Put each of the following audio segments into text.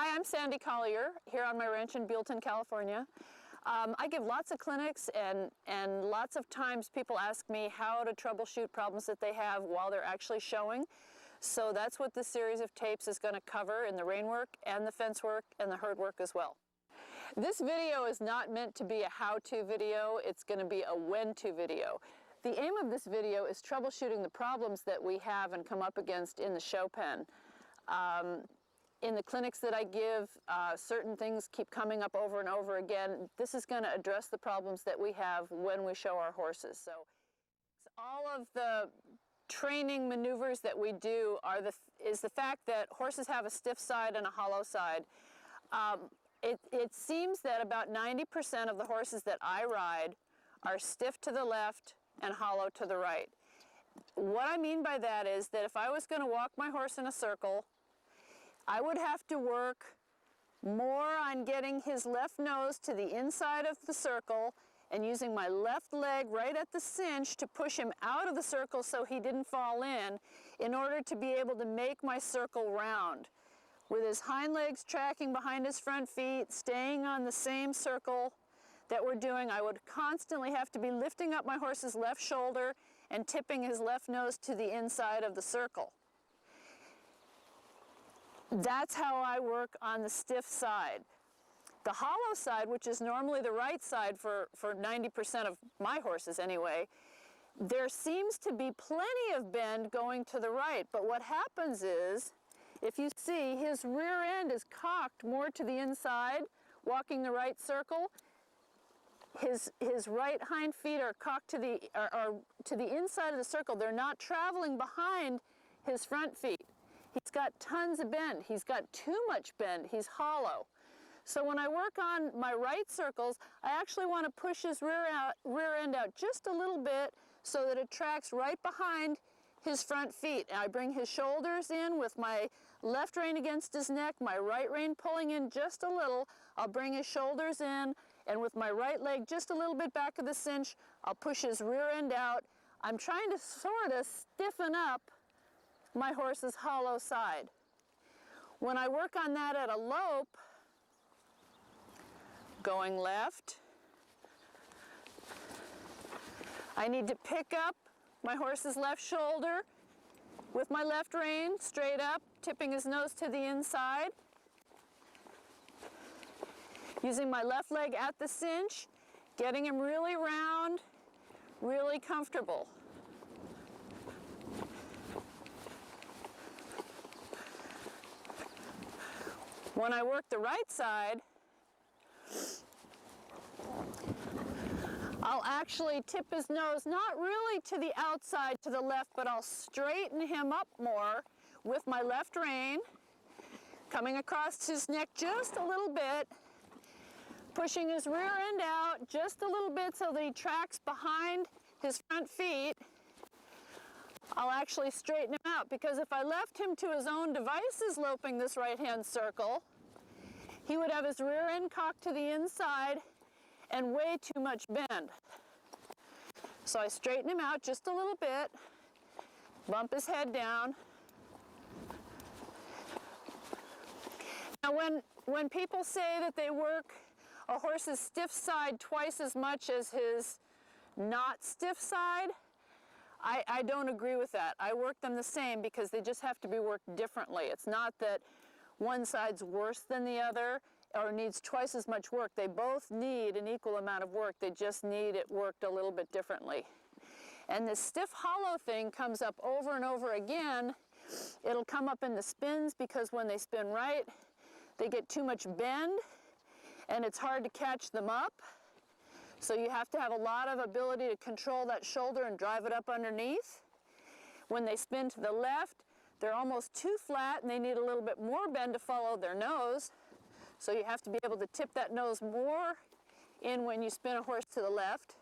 Hi, I'm Sandy Collier here on my ranch in Buellton, California. I give lots of clinics and lots of times people ask me how to troubleshoot problems that they have while they're actually showing. So that's what this series of tapes is going to cover in the rein work and the fence work and the herd work as well. This video is not meant to be a how-to video, it's going to be a when-to video. The aim of this video is troubleshooting the problems that we have and come up against in the show pen. In the clinics that I give, certain things keep coming up over and over again. This is going to address the problems that we have when we show our horses. So all of the training maneuvers that we do is the fact that horses have a stiff side and a hollow side. It seems that about 90% of the horses that I ride are stiff to the left and hollow to the right. What I mean by that is that if I was going to walk my horse in a circle, I would have to work more on getting his left nose to the inside of the circle and using my left leg right at the cinch to push him out of the circle so he didn't fall in order to be able to make my circle round. With his hind legs tracking behind his front feet, staying on the same circle that we're doing, I would constantly have to be lifting up my horse's left shoulder and tipping his left nose to the inside of the circle. That's how I work on the stiff side. The hollow side, which is normally the right side for 90% of my horses anyway, there seems to be plenty of bend going to the right, but what happens is, if you see, his rear end is cocked more to the inside, walking the right circle. His right hind feet are cocked to the inside of the circle. They're not traveling behind his front feet. He's got tons of bend. He's got too much bend. He's hollow. So when I work on my right circles, I actually want to push his rear end out just a little bit so that it tracks right behind his front feet. And I bring his shoulders in with my left rein against his neck, my right rein pulling in just a little. I'll bring his shoulders in, and with my right leg just a little bit back of the cinch, I'll push his rear end out. I'm trying to sort of stiffen up my horse's hollow side. When I work on that at a lope, going left, I need to pick up my horse's left shoulder with my left rein straight up, tipping his nose to the inside, using my left leg at the cinch, getting him really round, really comfortable. When I work the right side, I'll actually tip his nose, not really to the outside, to the left, but I'll straighten him up more with my left rein, coming across his neck just a little bit, pushing his rear end out just a little bit so that he tracks behind his front feet. I'll actually straighten him out, because if I left him to his own devices loping this right-hand circle, he would have his rear end cocked to the inside and way too much bend. So I straighten him out just a little bit, bump his head down. Now when people say that they work a horse's stiff side twice as much as his not stiff side, I don't agree with that. I work them the same because they just have to be worked differently. It's not that one side's worse than the other or needs twice as much work. They both need an equal amount of work. They just need it worked a little bit differently. And this stiff hollow thing comes up over and over again. It'll come up in the spins because when they spin right, they get too much bend and it's hard to catch them up. So you have to have a lot of ability to control that shoulder and drive it up underneath. When they spin to the left, they're almost too flat and they need a little bit more bend to follow their nose. So you have to be able to tip that nose more in when you spin a horse to the left.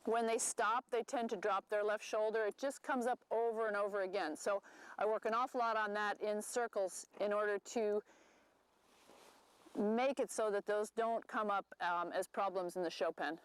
When they stop, they tend to drop their left shoulder. It just comes up over and over again. So I work an awful lot on that in circles in order to make it so that those don't come up as problems in the show pen.